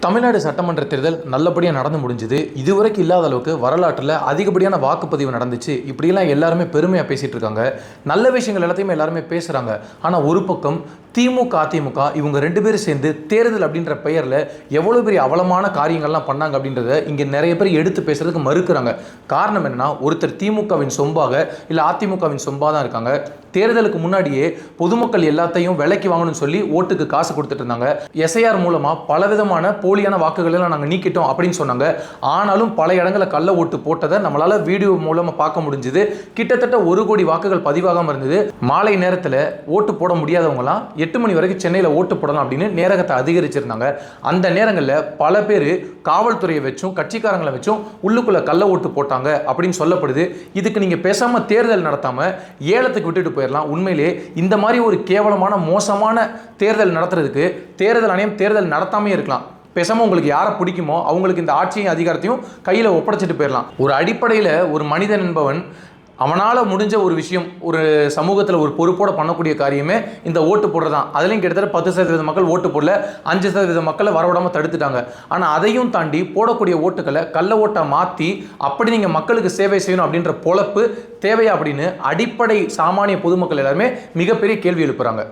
தமிழ்நாடு சட்டமன்ற தேர்தல் நல்லபடியாக நடந்து முடிஞ்சுது. இதுவரைக்கும் இல்லாத அளவுக்கு வரலாற்றில் அதிகப்படியான வாக்குப்பதிவு நடந்துச்சு. இப்படியெல்லாம் எல்லாருமே பெருமையாக பேசிகிட்டு இருக்காங்க. நல்ல விஷயங்கள் எல்லாத்தையுமே எல்லாருமே பேசுகிறாங்க. ஆனால் ஒரு பக்கம் திமுக அதிமுக இவங்க ரெண்டு பேரும் சேர்ந்து தேர்தல் அப்படின்ற பெயரில் எவ்வளோ பெரிய அவலமான காரியங்கள்லாம் பண்ணாங்க அப்படின்றத இங்கே நிறைய பேர் எடுத்து பேசுறதுக்கு மறுக்கிறாங்க. காரணம் என்னன்னா, ஒருத்தர் திமுகவின் சொம்பாக இல்லை அதிமுகவின் சொம்பாக தான் இருக்காங்க. தேர்தலுக்கு முன்னாடியே பொதுமக்கள் எல்லாத்தையும் விலைக்கு வாங்கணும்னு சொல்லி ஓட்டுக்கு காசு கொடுத்துட்டு இருந்தாங்க. எஸ்ஐஆர் மூலமாக பலவிதமான போலியான வாக்குகள் எல்லாம் நாங்கள் நீக்கிட்டோம் அப்படின்னு சொன்னாங்க. ஆனாலும் பல இடங்களில் கள்ள ஓட்டு போட்டதை நம்மளால் வீடியோ மூலமாக பார்க்க முடிஞ்சுது. கிட்டத்தட்ட 1 கோடி வாக்குகள் பதிவாகாமல் இருந்தது. மாலை நேரத்தில் ஓட்டு போட முடியாதவங்களாம் 8 மணி வரைக்கும் சென்னையில் ஓட்டு போடலாம் அப்படின்னு நேரகத்தை அதிகரிச்சிருந்தாங்க. அந்த நேரங்களில் பல பேர் காவல்துறையை வச்சும் கட்சிக்காரங்களை வச்சும் உள்ளுக்குள்ள கள்ள ஓட்டு போட்டாங்க அப்படின்னு சொல்லப்படுது. இதுக்கு நீங்கள் பேசாமல் தேர்தல் நடத்தாமல் ஏலத்துக்கு விட்டுட்டு போயிடலாம். உண்மையிலே இந்த மாதிரி ஒரு கேவலமான மோசமான தேர்தல் நடத்துறதுக்கு தேர்தல் ஆணையம் தேர்தல் நடத்தாமே இருக்கலாம். பேசாமல் உங்களுக்கு யாரை பிடிக்குமோ அவங்களுக்கு இந்த ஆட்சியும் அதிகாரத்தையும் கையில் ஒப்படைச்சிட்டு போயிடலாம். ஒரு அடிப்படையில் ஒரு மனிதன் என்பவன் அவனால் முடிஞ்ச ஒரு விஷயம், ஒரு சமூகத்தில் ஒரு பொறுப்போடு பண்ணக்கூடிய காரியமே இந்த ஓட்டு போடுறதான். அதுலேயும் கிட்டத்தட்ட 10% மக்கள் ஓட்டு போடல, 5% மக்களை வரவிடாமல் தடுத்துட்டாங்க. ஆனால் அதையும் தாண்டி போடக்கூடிய ஓட்டுக்களை கள்ள ஓட்டை மாற்றி அப்படி நீங்கள் மக்களுக்கு சேவை செய்யணும் அப்படின்ற பொழப்பு தேவையா அப்படின்னு அடிப்படை சாமானிய பொதுமக்கள் எல்லாருமே மிகப்பெரிய கேள்வி எழுப்புறாங்க.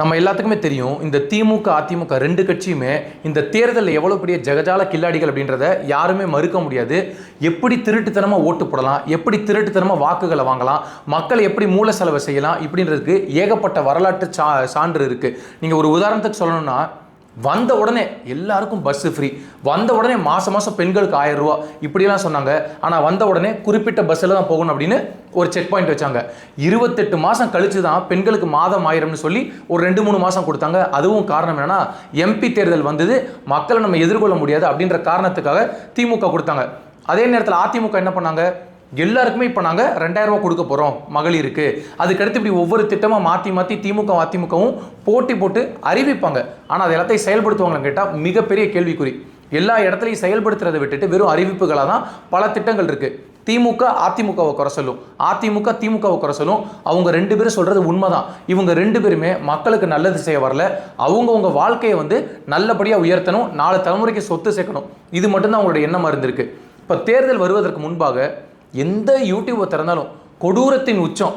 நம்ம எல்லாத்துக்குமே தெரியும், இந்த திமுக அதிமுக ரெண்டு கட்சியுமே இந்த தேர்தலில் எவ்வளோ பெரிய ஜெகஜால கில்லாடிகள் அப்படின்றத யாருமே மறுக்க முடியாது. எப்படி திருட்டுத்தனமாக ஓட்டு போடலாம், எப்படி திருட்டுத்தனமாக வாக்குகளை வாங்கலாம், மக்களை எப்படி மூல செலவு செய்யலாம் இப்படின்றதுக்கு ஏகப்பட்ட வரலாற்று சான்று இருக்குது. நீங்கள் ஒரு உதாரணத்துக்கு சொல்லணும்னா, வந்த உடனே எல்லாருக்கும் பஸ்ஸு ஃப்ரீ, வந்த உடனே மாதம் பெண்களுக்கு 1000 ரூபா இப்படிலாம் சொன்னாங்க. ஆனால் வந்த உடனே குறிப்பிட்ட பஸ்ஸில் தான் போகணும் அப்படின்னு ஒரு செக் பாயிண்ட் வச்சாங்க. 28 மாதம் கழிச்சு தான் பெண்களுக்கு மாதம் 1000னு சொல்லி ஒரு 2-3 மாதம் கொடுத்தாங்க. அதுவும் காரணம் என்னன்னா, எம்பி தேர்தல் வந்தது, மக்களை நம்ம எதிர்கொள்ள முடியாது அப்படின்ற காரணத்துக்காக திமுக கொடுத்தாங்க. அதே நேரத்தில் அதிமுக என்ன பண்ணாங்க, எல்லாருக்குமே இப்போ நாங்கள் 2000 ரூபா கொடுக்க போகிறோம் மகளிருக்கு. அதுக்கடுத்து இப்படி ஒவ்வொரு திட்டமாக மாற்றி திமுக அதிமுகவும் போட்டி போட்டு அறிவிப்பாங்க. ஆனால் அது எல்லாத்தையும் செயல்படுத்துவாங்கன்னு கேட்டால் மிகப்பெரிய கேள்விக்குறி. எல்லா இடத்துலையும் செயல்படுத்துறதை விட்டுட்டு வெறும் அறிவிப்புகளாக தான் பல திட்டங்கள் இருக்குது. திமுக அதிமுகவை குறை சொல்லும், அதிமுக திமுகவை குறை சொல்லும். அவங்க ரெண்டு பேரும் சொல்கிறது உண்மைதான். இவங்க ரெண்டு பேருமே மக்களுக்கு நல்லது செய்ய வரல. அவங்கவுங்க வாழ்க்கையை நல்லபடியாக உயர்த்தணும், 4 தலைமுறைக்கு சொத்து சேர்க்கணும். இது மட்டும்தான் அவங்களோட எண்ணமாக இருந்திருக்கு. இப்போ தேர்தல் வருவதற்கு முன்பாக எந்த யூடியூபை திறந்தாலும் கொடூரத்தின் உச்சம்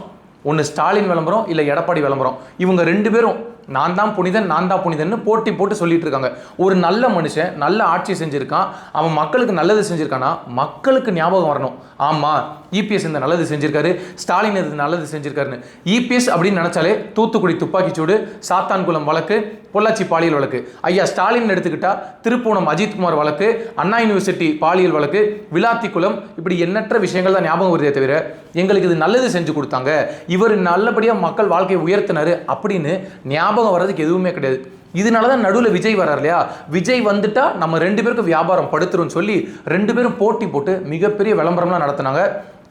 ஒன்று ஸ்டாலின் விளம்பரம் இல்லை எடப்பாடி விளம்பரம். இவங்க ரெண்டு பேரும் நான் தான் புனிதன் போட்டி போட்டு சொல்லிட்டு இருக்காங்க. ஒரு நல்ல மனுஷன் நல்ல ஆட்சி செஞ்சிருக்கான், அவன் மக்களுக்கு நல்லது செஞ்சிருக்கானா மக்களுக்கு ஞாபகம் வரணும். ஆமாம், இபிஎஸ் இந்த நல்லது செஞ்சிருக்காரு, ஸ்டாலின் இது நல்லது செஞ்சிருக்காருன்னு. இபிஎஸ் அப்படின்னு நினைச்சாலே தூத்துக்குடி துப்பாக்கிச்சூடு, சாத்தான்குளம் வழக்கு, பொள்ளாச்சி பாலியல் வழக்கு. ஐயா ஸ்டாலின் எடுத்துக்கிட்டா திருப்பூணம் அஜித்குமார் வழக்கு, அண்ணா யூனிவர்சிட்டி பாலியல் வழக்கு, விளாத்திக்குளம், இப்படி எண்ணற்ற விஷயங்கள் தான் ஞாபகம் வருதே தவிர எங்களுக்கு இது நல்லது செஞ்சு கொடுத்தாங்க, இவர் நல்லபடியாக மக்கள் வாழ்க்கையை உயர்த்தினாரு அப்படின்னு ஞாபகம் வர்றதுக்கு எதுவுமே கிடையாது. இதனால தான் நடுவில் விஜய் வர்றார் இல்லையா, விஜய் வந்துட்டா நம்ம ரெண்டு பேருக்கும் வியாபாரம் படுத்துருன்னு சொல்லி ரெண்டு பேரும் போட்டி போட்டு மிகப்பெரிய விளம்பரம்லாம் நடத்தினாங்க.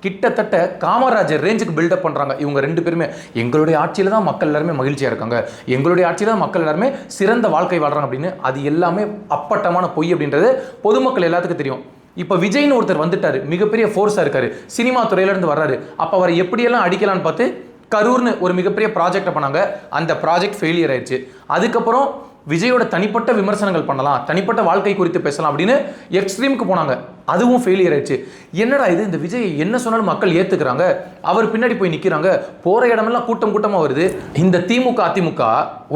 கிட்டத்தட்ட காமராஜர் ரேஞ்சுக்கு பில்டப் பண்ணுறாங்க இவங்க ரெண்டு பேருமே. எங்களுடைய ஆட்சியில் தான் மக்கள் எல்லாருமே மகிழ்ச்சியாக இருக்காங்க, எங்களுடைய ஆட்சியில் தான் மக்கள் எல்லாருமே சிறந்த வாழ்க்கை வாழ்கிறாங்க அப்படின்னு. அது எல்லாமே அப்பட்டமான பொய் அப்படின்றது பொதுமக்கள் எல்லாத்துக்கும் தெரியும். இப்போ விஜய்னு ஒருத்தர் வந்துட்டாரு, மிகப்பெரிய ஃபோர்ஸாக இருக்காரு, சினிமா துறையிலேருந்து வர்றாரு. அப்போ அவரை எப்படியெல்லாம் அடிக்கலான்னு பார்த்து கரூர்னு ஒரு மிகப்பெரிய ப்ராஜெக்டை பண்ணாங்க. அந்த ப்ராஜெக்ட் ஃபெயிலியர் ஆயிடுச்சு. அதுக்கப்புறம் விஜயோட தனிப்பட்ட விமர்சனங்கள் பண்ணலாம், தனிப்பட்ட வாழ்க்கை குறித்து பேசலாம் அப்படின்னு எக்ஸ்ட்ரீமுக்கு போனாங்க. அதுவும் ஃபெயிலியர் ஆயிடுச்சு. என்னடா இது, இந்த விஜய் என்ன சொன்னாலும் மக்கள் ஏற்றுக்கிறாங்க, அவர் பின்னாடி போய் நிற்கிறாங்க, போகிற இடமெல்லாம் கூட்டமாக வருது. இந்த திமுக அதிமுக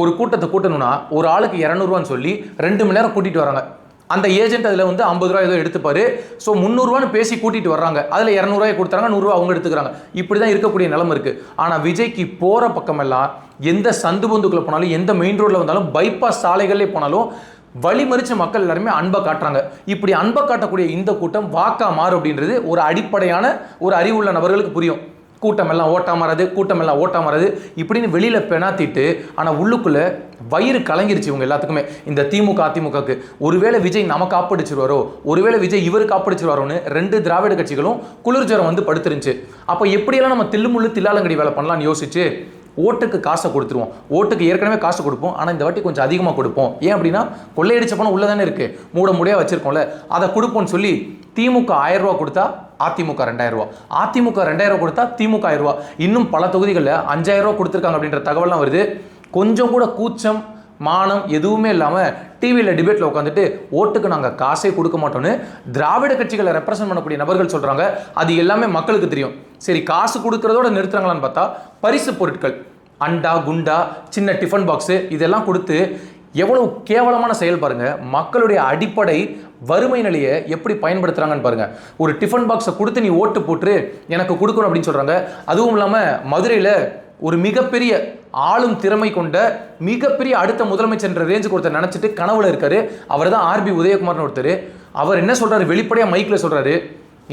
ஒரு கூட்டத்தை கூட்டணும்னா ஒரு ஆளுக்கு 200 ரூபான்னு சொல்லி 2 மணி நேரம் கூட்டிகிட்டு வராங்க. அந்த ஏஜென்ட் அதில் 50 ரூபா ஏதோ எடுத்துப்பாரு. ஸோ 300 ரூபான்னு பேசி கூட்டிகிட்டு வர்றாங்க, அதில் 200 ரூபாய் கொடுத்துறாங்க, 100 ரூபா அவங்க எடுத்துக்கிறாங்க. இப்படி தான் இருக்கக்கூடிய நிலைமை இருக்குது. ஆனால் விஜய்க்கு போகிற பக்கமெல்லாம் எந்த சந்து பொந்துக்குள்ளே போனாலும், எந்த மெயின் ரோட்டில் வந்தாலும், பைபாஸ் சாலைகளே போனாலும் வழி மறிச்ச மக்கள் எல்லாருமே அன்பை காட்டுறாங்க. இப்படி அன்பை காட்டக்கூடிய இந்த கூட்டம் வாக்கா மாறு அப்படின்றது ஒரு அடிப்படையான ஒரு அறிவுள்ள நபர்களுக்கு புரியும். கூட்டம் எல்லாம் ஓட்டா மாறாது, கூட்டம் எல்லாம் ஓட்டா மாறாது இப்படின்னு வெளியில் பெணாத்திட்டு, ஆனால் உள்ளுக்குள்ளே வயிறு கலங்கிருச்சு இவங்க எல்லாத்துக்குமே. இந்த திமுக அதிமுகக்கு ஒருவேளை விஜய் நமக்கு காப்படிச்சிருவாரோ, ஒருவேளை விஜய் இவரு காப்படிச்சிருவாரோன்னு 2 திராவிட கட்சிகளும் குளிர்ஜரம் படுத்துருந்துச்சு. அப்போ எப்படியெல்லாம் நம்ம தில்லுமுள்ளு தில்லாலங்கடி வேலை பண்ணலான்னு யோசிச்சு ஓட்டுக்கு காசை கொடுத்துருவோம். ஓட்டுக்கு ஏற்கனவே காசு கொடுப்போம், ஆனால் இந்த வாட்டி கொஞ்சம் அதிகமாக கொடுப்போம். ஏன் அப்படின்னா கொள்ளையடிச்ச பணம் உள்ளே தானே இருக்குது, மூடியாக வச்சுருக்கோம்ல, அதை கொடுப்போம்னு சொல்லி திமுக 1000 ரூபா கொடுத்தா அதிமுக 2000 ரூபா, அதிமுக 2000 கொடுத்தா திமுக 1000 ரூபா, இன்னும் பல தொகுதிகளில் 5000 ரூபா கொடுத்துருக்காங்க அப்படின்ற தகவல்லாம் வருது. கொஞ்சம் கூட கூச்சம் மானம் எதுவுமே இல்லாமல் டிவியில் டிபேட்டில் உட்காந்துட்டு ஓட்டுக்கு நாங்கள் காசே கொடுக்க மாட்டோம்னு திராவிட கட்சிகளை ரெப்ரசென்ட் பண்ணக்கூடிய நபர்கள் சொல்கிறாங்க. அது எல்லாமே மக்களுக்கு தெரியும். சரி, காசு கொடுக்கறதோட நிறுத்துறாங்களான்னு பார்த்தா பரிசு பொருட்கள், அண்டா குண்டா சின்ன டிஃபன் பாக்ஸு இதெல்லாம் கொடுத்து எவ்வளவு கேவலமான செயல் பாருங்க. மக்களுடைய அடிப்படை வறுமை நிலையை எப்படி பயன்படுத்துறாங்கன்னு பாருங்க. ஒரு டிஃபன் பாக்ஸை கொடுத்து நீ ஓட்டு போட்டு எனக்கு கொடுக்கணும் அப்படின்னு சொல்றாங்க. அதுவும் இல்லாமல் மதுரையில் ஒரு மிகப்பெரிய ஆளும் திறமை கொண்ட மிகப்பெரிய அடுத்த முதலமைச்சர் ரேஞ்சுக்கு ஒருத்தர் நினைச்சிட்டு கனவுல இருக்காரு. அவர் தான் ஆர்பி உதயகுமார்னு ஒருத்தர். அவர் என்ன சொல்றாரு, வெளிப்படையாக மைக்கில் சொல்றாரு,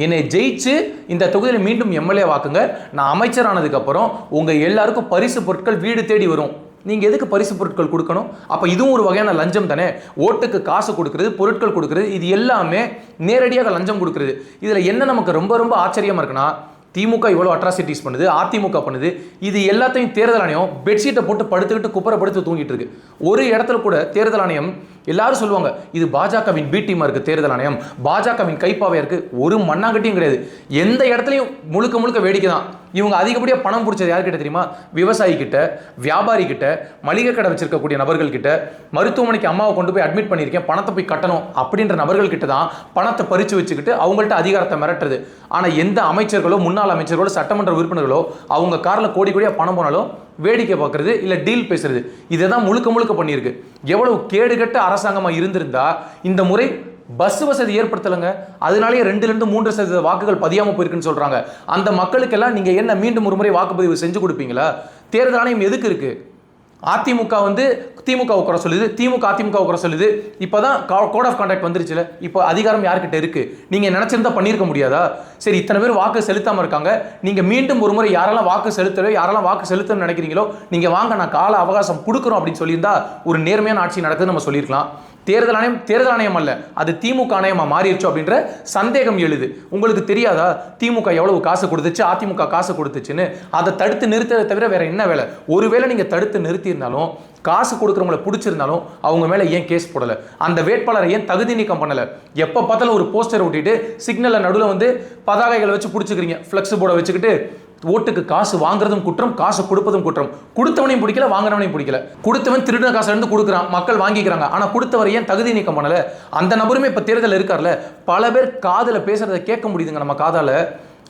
என்னை ஜெயிச்சு இந்த தொகுதியில் மீண்டும் எம்எல்ஏ வாக்குங்க, நான் அமைச்சர் ஆனதுக்கு அப்புறம் உங்க எல்லாருக்கும் பரிசு பொருட்கள் வீடு தேடி வரும். நீங்க எதுக்கு பரிசு பொருட்கள் கொடுக்கணும்? அப்ப இதுவும் ஒரு வகையான லஞ்சம் தானே. ஓட்டுக்கு காசு கொடுக்கிறது, பொருட்கள் கொடுக்கிறது, இது எல்லாமே நேரடியாக லஞ்சம் கொடுக்கிறது. இதுல என்ன நமக்கு ரொம்ப ரொம்ப ஆச்சரியமா இருக்குன்னா, திமுக இவ்வளோ அட்ராசிட்டிஸ் பண்ணுது, அதிமுக பண்ணுது, இது எல்லாத்தையும் தேர்தல் ஆணையம் பெட்ஷீட்டை போட்டு படுத்துக்கிட்டு குப்பரை படுத்து தூங்கிட்டு இருக்கு. ஒரு இடத்துல கூட தேர்தல் ஆணையம், எல்லாரும் சொல்லுவாங்க இது பாஜகவின் பி டீமா இருக்கு, தேர்தல் ஆணையம் பாஜகவின் கைப்பாவையா இருக்கு. ஒரு மண்ணாங்கட்டியும் கிடையாது. எந்த இடத்துலையும் முழுக்க முழுக்க வேடிக்கை தான். இவங்க அதிகப்படியாக பணம் பிடிச்சது யார்கிட்ட தெரியுமா? விவசாயி கிட்ட, வியாபாரி கிட்ட, மளிகை கடை வச்சிருக்கக்கூடிய நபர்கள் கிட்ட, மருத்துவமனைக்கு அம்மாவை கொண்டு போய் அட்மிட் பண்ணியிருக்கேன் பணத்தை போய் கட்டணும் அப்படின்ற நபர்கள் கிட்ட தான் பணத்தை பறிச்சு வச்சுக்கிட்டு அவங்கள்ட்ட அதிகாரத்தை மிரட்டுறது. ஆனால் எந்த அமைச்சர்களோ முன்னாள் அமைச்சர்களோ சட்டமன்ற உறுப்பினர்களோ அவங்க காரில் கோடி கோடியாக பணம் போனாலும் வேடிக்கை பார்க்கறது இல்லை டீல் பேசுறது, இதை தான் முழுக்க முழுக்க பண்ணியிருக்கு. எவ்வளவு கேடுகட்ட அரசாங்கமாக இருந்திருந்தா இந்த முறை பஸ் வசதி ஏற்படுத்தலைங்க. அதனாலேயே 2-3% வாக்குகள் பதியாமல் போயிருக்குன்னு சொல்றாங்க. அந்த மக்களுக்கெல்லாம் நீங்க என்ன மீண்டும் ஒரு முறை வாக்குப்பதிவு செஞ்சு கொடுப்பீங்களா? தேர்தல் ஆணையம் எதுக்கு இருக்கு? அதிமுக திமுகவை குறை சொல்லுது, திமுக அதிமுகவை குறை சொல்லுது. இப்போதான் கோட் ஆஃப் கான்டாக்ட் வந்துருச்சுல, இப்போ அதிகாரம் யார்கிட்ட இருக்கு? நீங்க நினைச்சிருந்தா பண்ணியிருக்க முடியாதா? சரி, இத்தனை பேர் வாக்கு செலுத்தாம இருக்காங்க, நீங்க மீண்டும் ஒரு முறை யாரெல்லாம் வாக்கு செலுத்தலோ யாரெல்லாம் வாக்கு செலுத்தணும்னு நினைக்கிறீங்களோ நீங்க வாங்க, நான் கால அவகாசம் கொடுக்குறோம் அப்படின்னு சொல்லியிருந்தா ஒரு நேர்மையான ஆட்சி நடக்குதுன்னு நம்ம சொல்லியிருக்கலாம். தேர்தல் ஆணையம் அல்ல, அது திமுக ஆணையமா மாறிடுச்சு அப்படின்ற சந்தேகம் எழுது. உங்களுக்கு தெரியாதா திமுக எவ்வளவு காசு கொடுத்துச்சு, அதிமுக காசு கொடுத்துச்சுன்னு? அதை தடுத்து நிறுத்ததை தவிர வேற என்ன வேலை? ஒருவேளை நீங்க தடுத்து நிறுத்தியிருந்தாலும், காசு கொடுக்குறவங்களை பிடிச்சிருந்தாலும் அவங்க மேல ஏன் கேஸ் போடல? அந்த வேட்பாளரை ஏன் தகுதி நீக்கம் பண்ணல? எப்ப பார்த்தாலும் ஒரு போஸ்டர் ஒட்டிட்டு சிக்னல்ல நடுவில் வந்து பதாகைகளை வச்சு பிடிச்சிக்கிறீங்க, ஃபிளக்ஸ் போர்டை வச்சுக்கிட்டு. ஓட்டுக்கு காசு வாங்குறதும் குற்றம், காசு கொடுப்பதும் குற்றம். கொடுத்தவனையும் பிடிக்கல, வாங்குறவனையும் பிடிக்கல. கொடுத்தவன் திருடின காசை இருந்து கொடுக்குறான், மக்கள் வாங்கிக்கிறாங்க. ஆனா கொடுத்தவரை ஏன் தகுதி நீக்கம் பண்ணல? அந்த நபருமே இப்ப தேர்தல் இருக்கார்ல, பல பேர் காதுல பேசுறதை கேட்க முடியுதுங்க நம்ம காதால.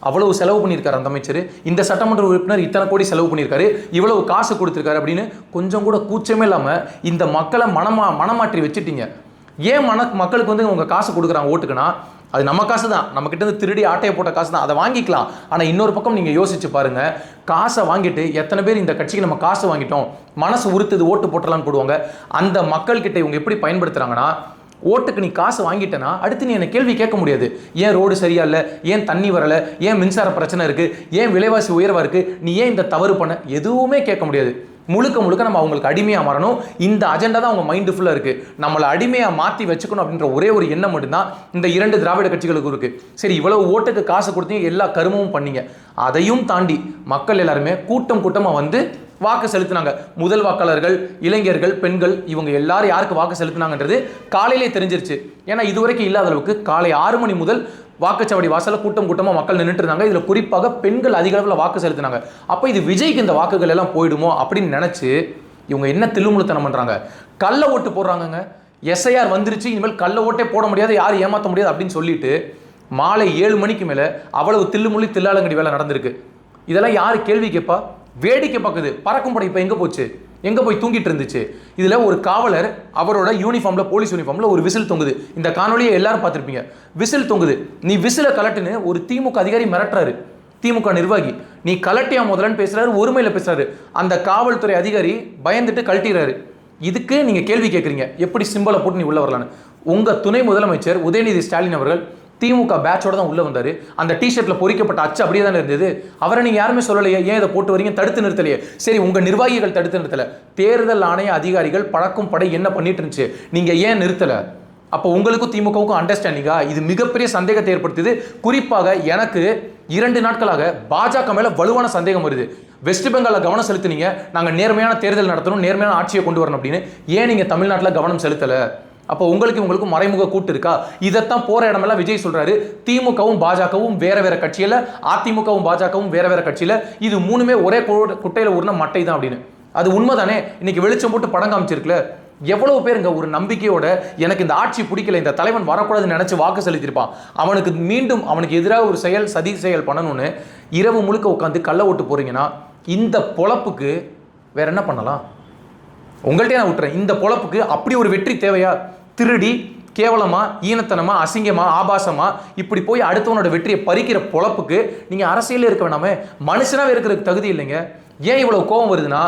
அவ்வளவு செலவு பண்ணியிருக்காரு அந்த அமைச்சர், இந்த சட்டமன்ற உறுப்பினர் இத்தனை கோடி செலவு பண்ணியிருக்காரு, இவ்வளவு காசு கொடுத்திருக்காரு அப்படின்னு கொஞ்சம் கூட கூச்சமே இல்லாம இந்த மக்களை மனமாற்றி வச்சுட்டீங்க. ஏன் மக்களுக்கு வந்து உங்க காசு கொடுக்குறாங்க ஓட்டுக்குன்னா, அது நம்ம காசு தான், நம்ம கிட்ட இருந்து திருடி ஆட்டையை போட்ட காசு தான், அதை வாங்கிக்கலாம். ஆனால் இன்னொரு பக்கம் நீங்கள் யோசிச்சு பாருங்க, காசை வாங்கிட்டு எத்தனை பேர் இந்த கட்சிக்கு நம்ம காசு வாங்கிட்டோம் மனசு உறுத்துது ஓட்டு போட்டலான்னு போடுவாங்க. அந்த மக்கள்கிட்ட இவங்க எப்படி பயன்படுத்துறாங்கன்னா, ஓட்டுக்கு நீ காசு வாங்கிட்டேன்னா அடுத்து நீ என்ன கேள்வி கேட்க முடியாது. ஏன் ரோடு சரியா இல்லை, ஏன் தண்ணி வரல, ஏன் மின்சார பிரச்சனை இருக்கு, ஏன் விலைவாசி உயர்வா இருக்கு, நீ ஏன் இந்த தவறு பண்ண, எதுவுமே கேட்க முடியாது. முழுக்க முழுக்க நம்ம அவங்களுக்கு அடிமையாக மாறணும். இந்த அஜெண்டா தான் அவங்க மைண்டு ஃபுல்லாக இருக்கு. நம்மளை அடிமையாக மாற்றி வச்சுக்கணும் அப்படின்ற ஒரே ஒரு எண்ணம் மட்டும்தான் இந்த 2 திராவிட கட்சிகளுக்கு இருக்கு. சரி, இவ்வளவு ஓட்டுக்கு காசு கொடுத்தீங்க, எல்லா கருமமும் பண்ணீங்க. அதையும் தாண்டி மக்கள் எல்லாருமே கூட்டமாக வந்து வாக்கு செலுத்தினாங்க. முதல் வாக்காளர்கள், இளைஞர்கள், பெண்கள், இவங்க எல்லாரும் யாருக்கு வாக்கு செலுத்தினாங்கன்றது காலையிலே தெரிஞ்சிருச்சு. ஏன்னா இதுவரைக்கும் இல்லாத அளவுக்கு காலை 6 மணி முதல் வாக்குச்சாவடி வாசல கூட்டமாக மக்கள் நின்றுட்டு இருந்தாங்க. இதுல குறிப்பாக பெண்கள் அதிக அளவில் வாக்கு செலுத்தினாங்க. அப்போ இது விஜய்க்கு இந்த வாக்குகள் எல்லாம் போயிடுமோ அப்படின்னு நினைச்சு இவங்க என்ன தில்லுமுழுத்தனம் பண்றாங்க, கள்ள ஓட்டு போடுறாங்க. எஸ்ஐஆர் வந்துருச்சு, இனிமேல் கள்ள ஓட்டே போட முடியாது, யாரும் ஏமாற்ற முடியாது அப்படின்னு சொல்லிட்டு மாலை 7 மணிக்கு மேல அவ்வளவு தில்லுமுள்ளி தில்லாலங்கடி வேலை நடந்திருக்கு. இதெல்லாம் யாரு கேள்வி கேட்பா? வேடிக்கை பார்க்குது. பறக்கும் படை இப்போ எங்கே போச்சு, எங்கே போய் தூங்கிட்டு இருந்துச்சு? இதில் ஒரு காவலர் அவரோட யூனிஃபார்மில், போலீஸ் யூனிஃபார்மில் ஒரு விசில் தொங்குது. இந்த காணொலியை எல்லாரும் பார்த்துருப்பீங்க. விசில் தொங்குது, நீ விசிலை கலட்டுன்னு ஒரு திமுக அதிகாரி மிரட்டுறாரு. திமுக நிர்வாகி, நீ கலட்டியா முதலன்னு பேசுறாரு, ஒருமையில் பேசுறாரு. அந்த காவல்துறை அதிகாரி பயந்துட்டு கழட்டிடுறாரு. இதுக்கு நீங்கள் கேள்வி கேட்குறீங்க, எப்படி சிம்பலை போட்டு நீ உள்ள வரலான்னு. உங்கள் துணை முதலமைச்சர் உதயநிதி ஸ்டாலின் அவர்கள் திமுக பேட்சோட தான் உள்ள வந்தாரு. அந்த டிஷர்ட்ல பொறிக்கப்பட்ட அச்சு அப்படியே தானே இருந்தது. அவரை நீங்க யாருமே சொல்லலையே, ஏன் இதை போட்டு வரீங்க, தடுத்து நிறுத்தலையே. சரி, உங்க நிர்வாகிகள் தடுத்து நிறுத்தல, தேர்தல் ஆணைய அதிகாரிகள் பழக்கும் படை என்ன பண்ணிட்டு இருந்துச்சு, நீங்க ஏன் நிறுத்தல? அப்போ உங்களுக்கும் திமுகவுக்கும் அண்டர்ஸ்டாண்டிங்கா? இது மிகப்பெரிய சந்தேகத்தை ஏற்படுத்துது. குறிப்பாக எனக்கு 2 நாட்களாக பாஜக மேல வலுவான சந்தேகம் வருது. வெஸ்ட் பெங்காலில் கவனம் செலுத்தினீங்க, நாங்கள் நேர்மையான தேர்தல் நடத்தணும், நேர்மையான ஆட்சியை கொண்டு வரணும் அப்படின்னு. ஏன் நீங்க தமிழ்நாட்டில் கவனம் செலுத்தலை? அப்போ உங்களுக்கும் மறைமுக கூட்டு இருக்கா? இதைத்தான் போற இடமெல்லாம் விஜய் சொல்றாரு. திமுகவும் பாஜகவும் வேற கட்சியில, அதிமுகவும் பாஜகவும் வேற கட்சியில, இது 3மே ஒரே குட்டையில ஊர்ன மட்டை தான் அப்படின்னு. அது உண்மைதானே? இன்னைக்கு வெளிச்சம் போட்டு படம் காமிச்சிருக்குல, எவ்வளவு பேருங்க ஒரு நம்பிக்கையோட எனக்கு இந்த ஆட்சி பிடிக்கல, இந்த தலைவன் வரக்கூடாதுன்னு நினைச்சு வாக்கு செலுத்திருப்பான். அவனுக்கு மீண்டும் அவனுக்கு எதிராக ஒரு சதி செயல் பண்ணணும்னு இரவு முழுக்க உட்காந்து கள்ள ஓட்டு போறீங்கன்னா இந்த பொழப்புக்கு வேற என்ன பண்ணலாம்? உங்கள்கிட்ட நான் விட்டுறேன். இந்த பொழப்புக்கு அப்படி ஒரு வெற்றி தேவையா? திருடி கேவலமா, ஈனத்தனமா, அசிங்கமா, ஆபாசமா இப்படி போய் அடுத்தவனோட வெற்றியை பறிக்கிற பொழப்புக்கு நீங்க அரசியலே இருக்க வேணாமே? மனுஷனாவே இருக்கிறதுக்கு தகுதி இல்லைங்க. ஏன் இவ்வளவு கோபம் வருதுன்னா,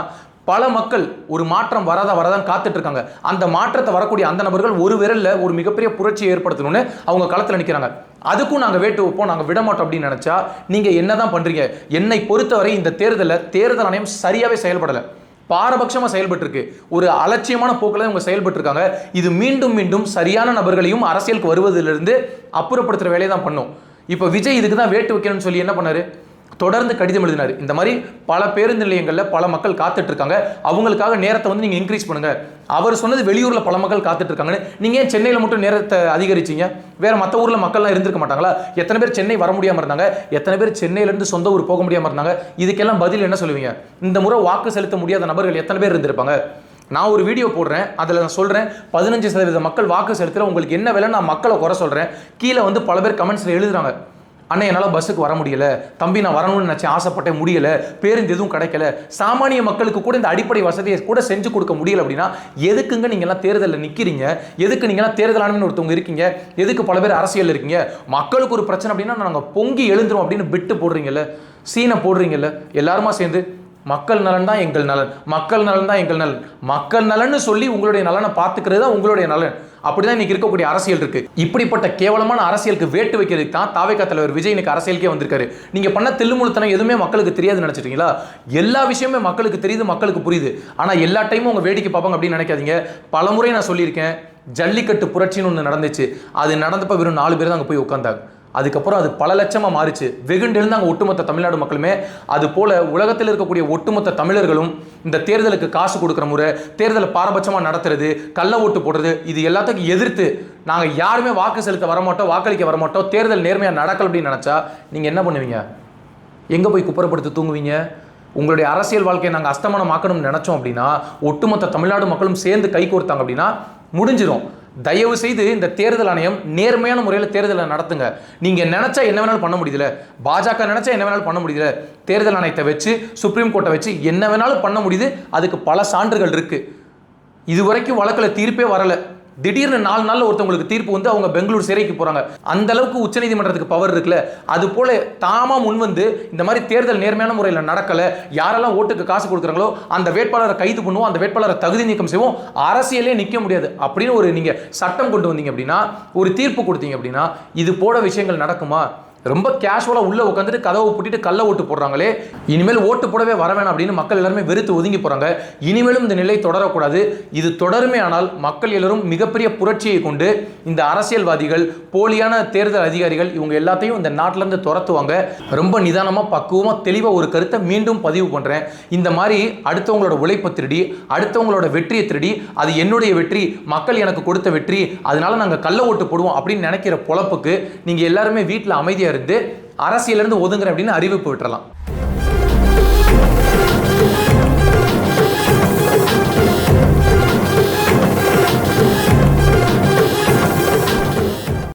பல மக்கள் ஒரு மாற்றம் வராதான் காத்துட்டு இருக்காங்க. அந்த மாற்றத்தை வரக்கூடிய அந்த நபர்கள் ஒரு விரல்ல ஒரு மிகப்பெரிய புரட்சியை ஏற்படுத்தணும்னு அவங்க களத்தில் நிற்கிறாங்க. அதுக்கும் நாங்கள் வேட்டு வைப்போம், நாங்கள் விட மாட்டோம் அப்படின்னு நினைச்சா நீங்க என்னதான் பண்றீங்க? என்னை பொறுத்தவரை இந்த தேர்தல் ஆணையம் சரியாவே செயல்படலை, பாரபட்சமாக செயல்பட்டு இருக்கு. ஒரு அலட்சியமான போக்கில் இவங்க செயல்பட்டு இருக்காங்க. இது மீண்டும் மீண்டும் சரியான நபர்களையும் அரசியலுக்கு வருவதிலிருந்து அப்புறப்படுத்துற வேலையை தான் பண்ணும். இப்போ விஜய் இதுக்கு தான் வேட்டு வைக்கணும்னு சொல்லி என்ன பண்ணாரு? தொடர்ந்து கடிதம் எழுதினார். இந்த மாதிரி பல பேருந்து நிலையங்களில் பல மக்கள் காத்துட்டு இருக்காங்க, அவங்களுக்காக நேரத்தை வந்து நீங்க இன்க்ரீஸ் பண்ணுங்க. அவர் சொன்னது வெளியூர்ல பல மக்கள் காத்துட்டு இருக்காங்கன்னு. நீங்க ஏன் சென்னையில் மட்டும் நேரத்தை அதிகரிச்சீங்க? வேற மற்ற ஊர்ல மக்கள்லாம் இருந்திருக்க மாட்டாங்களா? எத்தனை பேர் சென்னை வர முடியாம இருந்தாங்க? எத்தனை பேர் சென்னையிலிருந்து சொந்த ஊர் போக முடியாம இருந்தாங்க? இதுக்கெல்லாம் பதில் என்ன சொல்லுவீங்க? இந்த முறை வாக்கு செலுத்த முடியாத நபர்கள் எத்தனை பேர் இருந்திருப்பாங்க? நான் ஒரு வீடியோ போடுறேன், அதில் நான் சொல்கிறேன் 15% மக்கள் வாக்கு செலுத்துகிற உங்களுக்கு என்ன வேலை? நான் மக்களை குறை சொல்கிறேன். கீழே வந்து பல பேர் கமெண்ட்ஸில் எழுதுறாங்க, அண்ணன் என்னால் பஸ்ஸுக்கு வர முடியல, தம்பி நான் வரணும்னு நினச்சேன், ஆசைப்பட்டேன், முடியல, பேருந்து எதுவும் கிடைக்கல, சாமானிய மக்களுக்கு கூட இந்த அடிப்படை வசதியை கூட செஞ்சு கொடுக்க முடியல அப்படின்னா எதுக்குங்க நீங்கள்லாம் தேர்தலில் நிற்கிறீங்க? எதுக்கு நீங்கள்லாம் தேர்தல் ஆணையம்னு ஒருத்தவங்க இருக்கீங்க? எதுக்கு பல பேர் அரசியல் இருக்கீங்க? மக்களுக்கு ஒரு பிரச்சனை அப்படின்னா நாங்கள் பொங்கி எழுந்துரும் அப்படின்னு பிட்டு போடுறீங்கல்ல, சீனை போடுறீங்கல்ல, எல்லாருமா சேர்ந்து மக்கள் நலன் தான் எங்கள் நலன், மக்கள் நலன் தான் எங்கள் நலன், மக்கள் நலன்னு சொல்லி உங்களுடைய நலனை பார்த்துக்கிறது தான் உங்களுடைய நலன். அப்படிதான் இன்னைக்கு இருக்கக்கூடிய அரசியல் இருக்கு. இப்படிப்பட்ட கேவலமான அரசியலுக்கு வேட்டு வைக்கிறதுக்கு தான் தாவேகா தலைவர் விஜய் இன்னைக்கு அரசியலுக்கே வந்திருக்காரு. நீங்க பண்ண தில்லுமுழுத்தனம் எதுவுமே மக்களுக்கு தெரியாதுன்னு நினைச்சிட்டீங்களா? எல்லா விஷயமே மக்களுக்கு தெரியுது, மக்களுக்கு புரியுது. ஆனா எல்லா டைமும் உங்க வேடிக்கை பார்ப்பாங்க அப்படின்னு நினைக்காதீங்க. பலமுறை நான் சொல்லியிருக்கேன், ஜல்லிக்கட்டு புரட்சின்னு ஒன்று நடந்துச்சு. அது நடந்தப்ப வெறும் 4 பேர் தான் அங்கே போய் உட்காந்தாங்க. அதுக்கப்புறம் அது பல லட்சமாக மாறிச்சு. வெகுண்டெழுந்தாங்க ஒட்டுமொத்த தமிழ்நாடு மக்களுமே. அது போல உலகத்தில் இருக்கக்கூடிய ஒட்டுமொத்த தமிழர்களும் இந்த தேர்தலுக்கு காசு கொடுக்குற முறை, தேர்தலை பாரபட்சமாக நடத்துறது, கள்ள ஓட்டு போடுறது, இது எல்லாத்துக்கும் எதிர்த்து நாங்கள் யாருமே வாக்கு செலுத்த வரமாட்டோம், வாக்களிக்க வரமாட்டோம், தேர்தல் நேர்மையாக நடக்கல அப்படின்னு நினச்சா நீங்கள் என்ன பண்ணுவீங்க? எங்கே போய் குப்புறப்படுத்தி தூங்குவீங்க? உங்களுடைய அரசியல் வாழ்க்கையை நாங்கள் அஸ்தமனமாக்கணும்னு நினச்சோம் அப்படின்னா, ஒட்டுமொத்த தமிழ்நாடு மக்களும் சேர்ந்து கை கோர்த்தாங்க அப்படின்னா முடிஞ்சிடும். தயவு செய்து இந்த தேர்தல் ஆணையம் நேர்மையான முறையில் தேர்தலை நடத்துங்க. நீங்க நினைச்சா என்ன வேணாலும் பண்ண முடியல, பாஜக நினைச்சா என்ன வேணாலும் பண்ண முடியல, தேர்தல் ஆணையத்தை வச்சு சுப்ரீம் கோர்ட்டை வச்சு என்ன வேணாலும் பண்ண முடியுது. அதுக்கு பல சான்றுகள் இருக்கு. இதுவரைக்கும் வழக்கில் தீர்ப்பே வரல. திடீர்னு 4 நாள்ல ஒருத்தவங்களுக்கு தீர்ப்பு வந்து அவங்க பெங்களூர் சிறைக்கு போறாங்க. அந்த அளவுக்கு உச்சநீதிமன்றத்துக்கு பவர் இருக்குல்ல. அது போல தாமா முன் வந்து இந்த மாதிரி தேர்தல் நேர்மையான முறையில் நடக்கல, யாரெல்லாம் ஓட்டுக்கு காசு கொடுக்குறாங்களோ அந்த வேட்பாளரை கைது பண்ணுவோம், அந்த வேட்பாளரை தகுதி நீக்கம் செய்வோம், அரசியலே நிற்க முடியாது அப்படின்னு ஒரு நீங்க சட்டம் கொண்டு வந்தீங்க அப்படின்னா, ஒரு தீர்ப்பு கொடுத்தீங்க அப்படின்னா, இது போல விஷயங்கள் நடக்குமா? ரொம்ப கேஷுவலாக உள்ள உட்காந்துட்டு கதவை பூட்டிட்டு கள்ள ஓட்டு போடுறாங்களே, இனிமேல் ஓட்டு போடவே வர வேணாம் அப்படின்னு மக்கள் எல்லாருமே வெறுத்து ஒதுங்கி போறாங்க. இனிமேலும் இந்த நிலை தொடரக்கூடாது. இது தொடருமே ஆனால் மக்கள் எல்லாரும் மிகப்பெரிய புரட்சியை கொண்டு இந்த அரசியல்வாதிகள், போலியான தேர்தல் அதிகாரிகள் இவங்க எல்லாத்தையும் இந்த நாட்டில இருந்து துரத்துவாங்க. ரொம்ப நிதானமா, பக்குவமா, தெளிவா ஒரு கருத்தை மீண்டும் பதிவு பண்றேன். இந்த மாதிரி அடுத்தவங்களோட உழைப்பை திருடி, அடுத்தவங்களோட வெற்றியை திருடி, அது என்னுடைய வெற்றி, மக்கள் எனக்கு கொடுத்த வெற்றி, அதனால நாங்கள் கள்ள ஓட்டு போடுவோம் அப்படின்னு நினைக்கிற பொழப்புக்கு நீங்க எல்லாருமே வீட்டில் அமைதியா இருந்து அரசியலிருந்து ஒதுங்குற அப்படின்னு அறிவிப்பு விட்டுறலாம்.